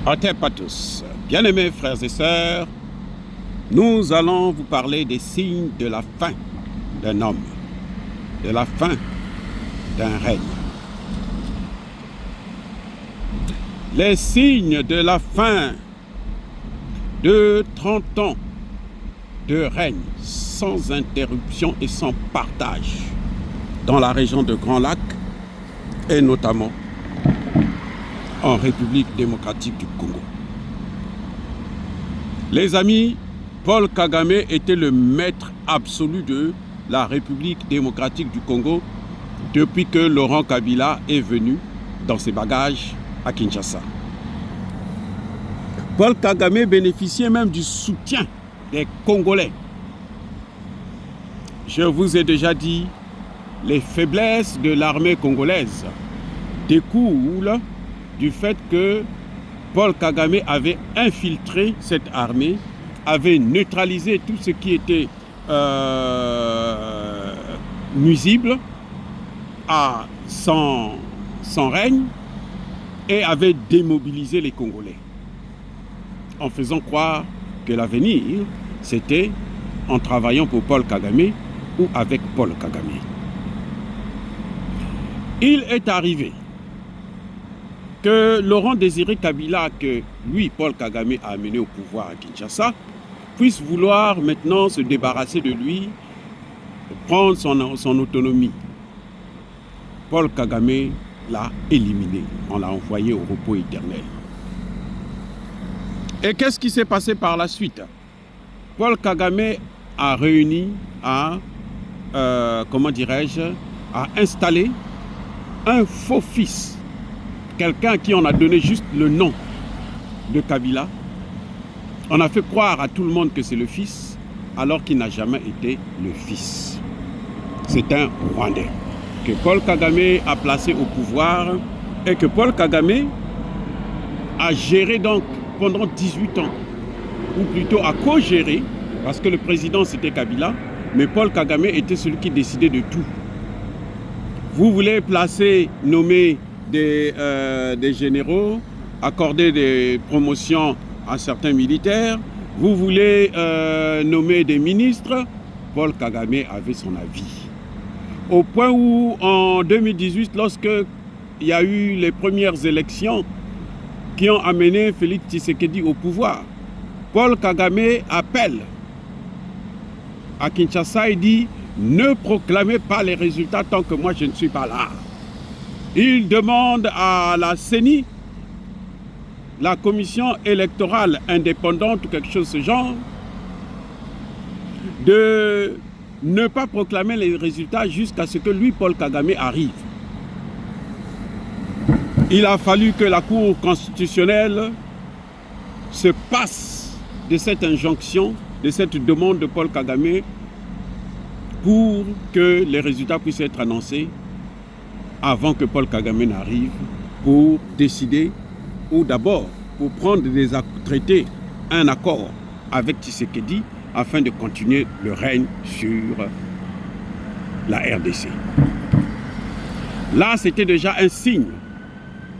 Hotep à tous. Bien-aimés frères et sœurs, nous allons vous parler des signes de la fin d'un homme, de la fin d'un règne. Les signes de la fin de 30 ans de règne sans interruption et sans partage dans la région de Grand Lac et notamment en République démocratique du Congo. Les amis, Paul Kagame était le maître absolu de la République démocratique du Congo depuis que Laurent Kabila est venu dans ses bagages à Kinshasa. Paul Kagame bénéficiait même du soutien des Congolais. Je vous ai déjà dit, les faiblesses de l'armée congolaise découlent du fait que Paul Kagame avait infiltré cette armée, avait neutralisé tout ce qui était nuisible à son règne et avait démobilisé les Congolais en faisant croire que l'avenir, c'était en travaillant pour Paul Kagame ou avec Paul Kagame. Il est arrivé que Laurent Désiré Kabila, que lui, Paul Kagame, a amené au pouvoir à Kinshasa, puisse vouloir maintenant se débarrasser de lui, prendre son autonomie. Paul Kagame l'a éliminé, on l'a envoyé au repos éternel. Et qu'est-ce qui s'est passé par la suite? Paul Kagame a réuni, a installé un faux fils, quelqu'un à qui on a donné juste le nom de Kabila. On a fait croire à tout le monde que c'est le fils, alors qu'il n'a jamais été le fils. C'est un Rwandais que Paul Kagame a placé au pouvoir et que Paul Kagame a géré donc pendant 18 ans, ou plutôt a co-géré, parce que le président c'était Kabila, mais Paul Kagame était celui qui décidait de tout. Vous voulez nommer des généraux, accorder des promotions à certains militaires, vous voulez nommer des ministres, Paul Kagame avait son avis. Au point où, en 2018, lorsque il y a eu les premières élections qui ont amené Félix Tshisekedi au pouvoir, Paul Kagame appelle à Kinshasa et dit « Ne proclamez pas les résultats tant que moi je ne suis pas là ». Il demande à la CENI, la commission électorale indépendante ou quelque chose de ce genre, de ne pas proclamer les résultats jusqu'à ce que lui, Paul Kagame, arrive. Il a fallu que la Cour constitutionnelle se passe de cette injonction, de cette demande de Paul Kagame pour que les résultats puissent être annoncés avant que Paul Kagame n'arrive pour décider ou d'abord pour traiter un accord avec Tshisekedi afin de continuer le règne sur la RDC. Là, c'était déjà un signe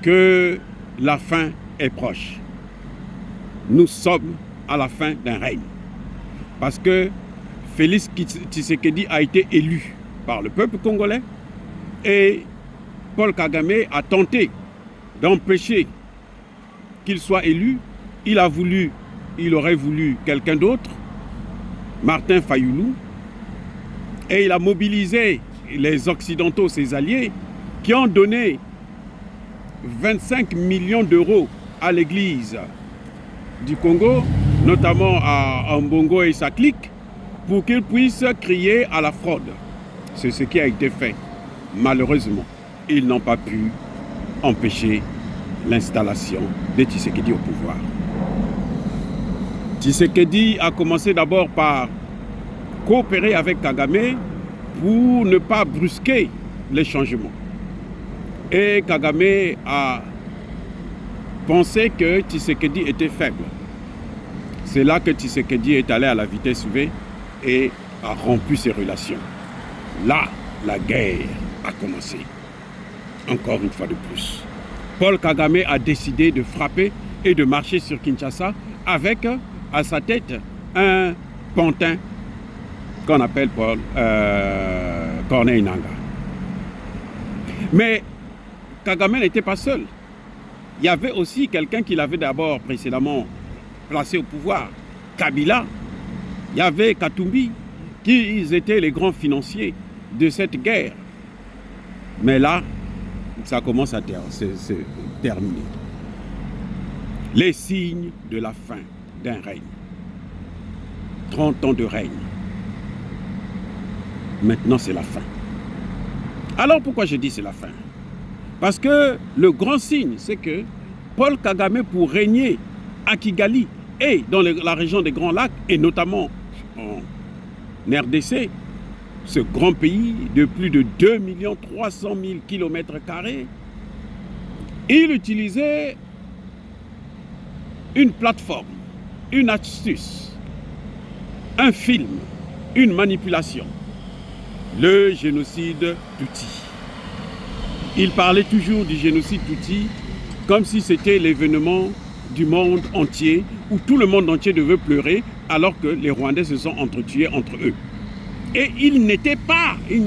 que la fin est proche. Nous sommes à la fin d'un règne. Parce que Félix Tshisekedi a été élu par le peuple congolais et Paul Kagame a tenté d'empêcher qu'il soit élu. Il aurait voulu quelqu'un d'autre, Martin Fayoulou, et il a mobilisé les Occidentaux, ses alliés, qui ont donné 25 millions d'euros à l'église du Congo, notamment à Mbongo et sa clique, pour qu'ils puissent crier à la fraude. C'est ce qui a été fait. Malheureusement, ils n'ont pas pu empêcher l'installation de Tshisekedi au pouvoir. Tshisekedi a commencé d'abord par coopérer avec Kagame pour ne pas brusquer les changements. Et Kagame a pensé que Tshisekedi était faible. C'est là que Tshisekedi est allé à la vitesse V et a rompu ses relations. Là, la guerre a commencé. Encore une fois de plus. Paul Kagame a décidé de frapper et de marcher sur Kinshasa avec à sa tête un pantin qu'on appelle Corneille Nangaa. Mais Kagame n'était pas seul. Il y avait aussi quelqu'un qui l'avait d'abord précédemment placé au pouvoir, Kabila. Il y avait Katumbi, qui étaient les grands financiers de cette guerre. Mais là, ça commence à se terminer. Les signes de la fin d'un règne. 30 ans de règne. Maintenant, c'est la fin. Alors, pourquoi je dis c'est la fin? Parce que le grand signe, c'est que Paul Kagame, pour régner à Kigali et dans la région des Grands Lacs, et notamment en RDC, ce grand pays de plus de 2 300 000 km², il utilisait une plateforme, une astuce, un film, une manipulation, le génocide Tutsi. Il parlait toujours du génocide Tutsi comme si c'était l'événement du monde entier, où tout le monde entier devait pleurer alors que les Rwandais se sont entretués entre eux. Et il n'y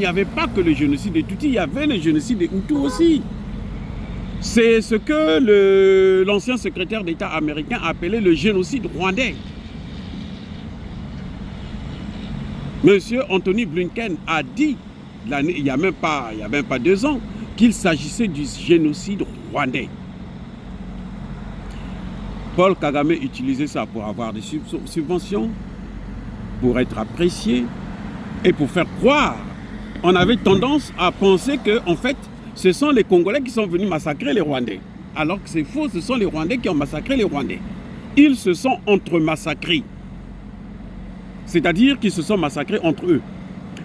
avait pas que le génocide des Tutsis, il y avait le génocide des Hutus aussi. C'est ce que l'ancien secrétaire d'État américain appelait le génocide rwandais. Monsieur Anthony Blinken a dit, il n'y a même pas 2 ans, qu'il s'agissait du génocide rwandais. Paul Kagame utilisait ça pour avoir des subventions, pour être apprécié et pour faire croire. On avait tendance à penser que, en fait, ce sont les Congolais qui sont venus massacrer les Rwandais. Alors que c'est faux, ce sont les Rwandais qui ont massacré les Rwandais. Ils se sont entre-massacrés. C'est-à-dire qu'ils se sont massacrés entre eux.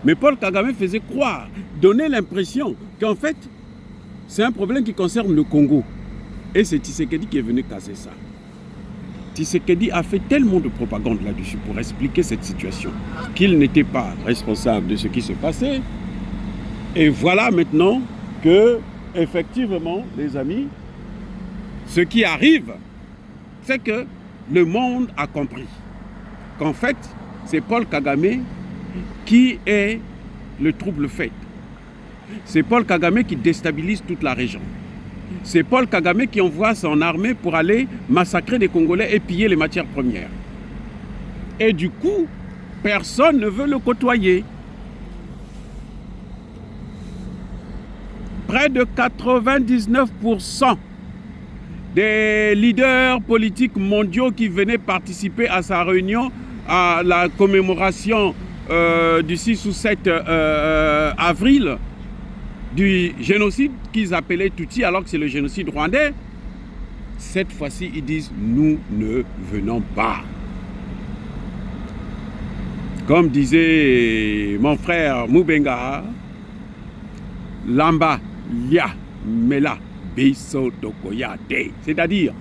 Mais Paul Kagame faisait croire, donnait l'impression qu'en fait, c'est un problème qui concerne le Congo. Et c'est Tshisekedi qui est venu casser ça. Tshisekedi a fait tellement de propagande là-dessus pour expliquer cette situation qu'il n'était pas responsable de ce qui se passait. Et voilà maintenant que, effectivement, les amis, ce qui arrive, c'est que le monde a compris qu'en fait, c'est Paul Kagame qui est le trouble-fait. C'est Paul Kagame qui déstabilise toute la région. C'est Paul Kagame qui envoie son armée pour aller massacrer des Congolais et piller les matières premières. Et du coup, personne ne veut le côtoyer. Près de 99% des leaders politiques mondiaux qui venaient participer à sa réunion, à la commémoration du 6 ou 7 avril, du génocide qu'ils appelaient Tutsi alors que c'est le génocide rwandais, cette fois-ci ils disent nous ne venons pas. Comme disait mon frère Mubenga, Lamba Lia Mela Biso Tokoyade, c'est-à-dire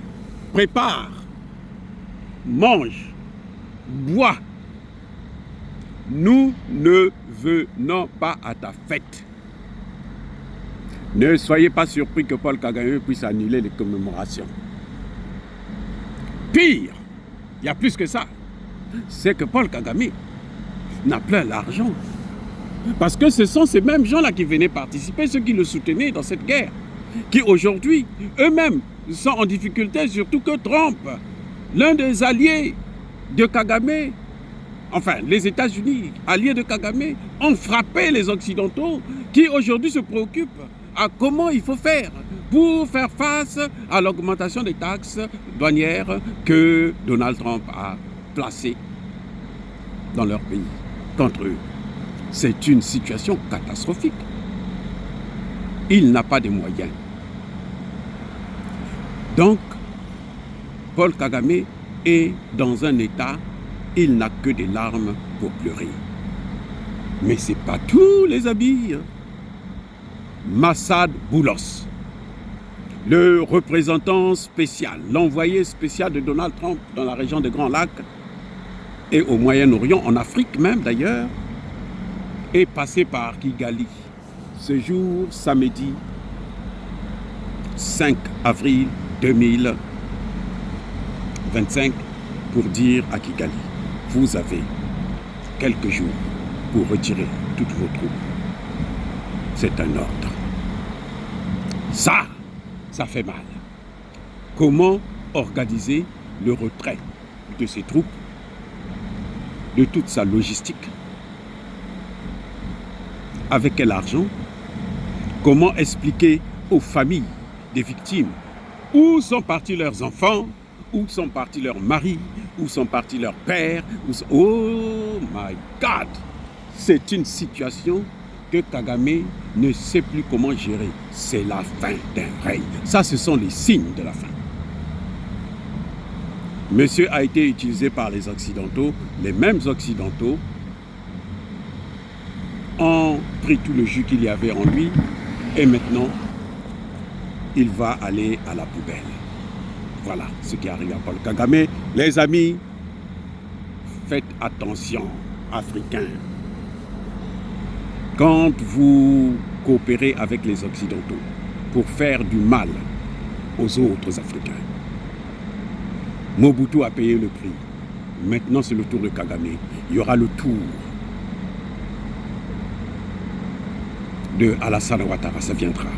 prépare, mange, bois. Nous ne venons pas à ta fête. Ne soyez pas surpris que Paul Kagame puisse annuler les commémorations. Pire, il y a plus que ça. C'est que Paul Kagame n'a plus l'argent. Parce que ce sont ces mêmes gens-là qui venaient participer, ceux qui le soutenaient dans cette guerre, qui aujourd'hui, eux-mêmes, sont en difficulté, surtout que Trump, l'un des alliés de Kagame, enfin les États-Unis, alliés de Kagame, ont frappé les Occidentaux qui aujourd'hui se préoccupent à comment il faut faire pour faire face à l'augmentation des taxes douanières que Donald Trump a placées dans leur pays, contre eux. C'est une situation catastrophique. Il n'a pas de moyens. Donc, Paul Kagame est dans un état, il n'a que des larmes pour pleurer. Mais ce n'est pas tout, les amis. Massad Boulos, le représentant spécial, l'envoyé spécial de Donald Trump dans la région des Grands Lacs et au Moyen-Orient, en Afrique même d'ailleurs, est passé par Kigali ce jour, samedi 5 avril 2021. 25 pour dire à Kigali, vous avez quelques jours pour retirer toutes vos troupes. C'est un ordre. Ça fait mal. Comment organiser le retrait de ces troupes, de toute sa logistique? Avec quel argent? Comment expliquer aux familles des victimes où sont partis leurs enfants, où sont partis leurs maris, où sont partis leurs pères? Oh my God! C'est une situation que Kagame ne sait plus comment gérer. C'est la fin d'un règne. Ça, ce sont les signes de la fin. Monsieur a été utilisé par les Occidentaux. Les mêmes Occidentaux ont pris tout le jus qu'il y avait en lui et maintenant, il va aller à la poubelle. Voilà ce qui arrive à Paul Kagame. Les amis, faites attention, Africains. Quand vous coopérez avec les Occidentaux pour faire du mal aux autres Africains, Mobutu a payé le prix. Maintenant, c'est le tour de Kagame. Il y aura le tour de Alassane Ouattara, ça viendra.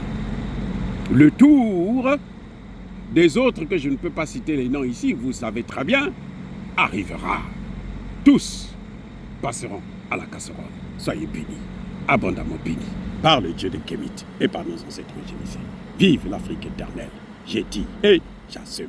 Le tour des autres que je ne peux pas citer les noms ici, vous savez très bien, arrivera. Tous passeront à la casserole. Soyez bénis, abondamment bénis, par le Dieu de Kémit et par nos ancêtres génissés. Vive l'Afrique éternelle, j'ai dit et j'assume.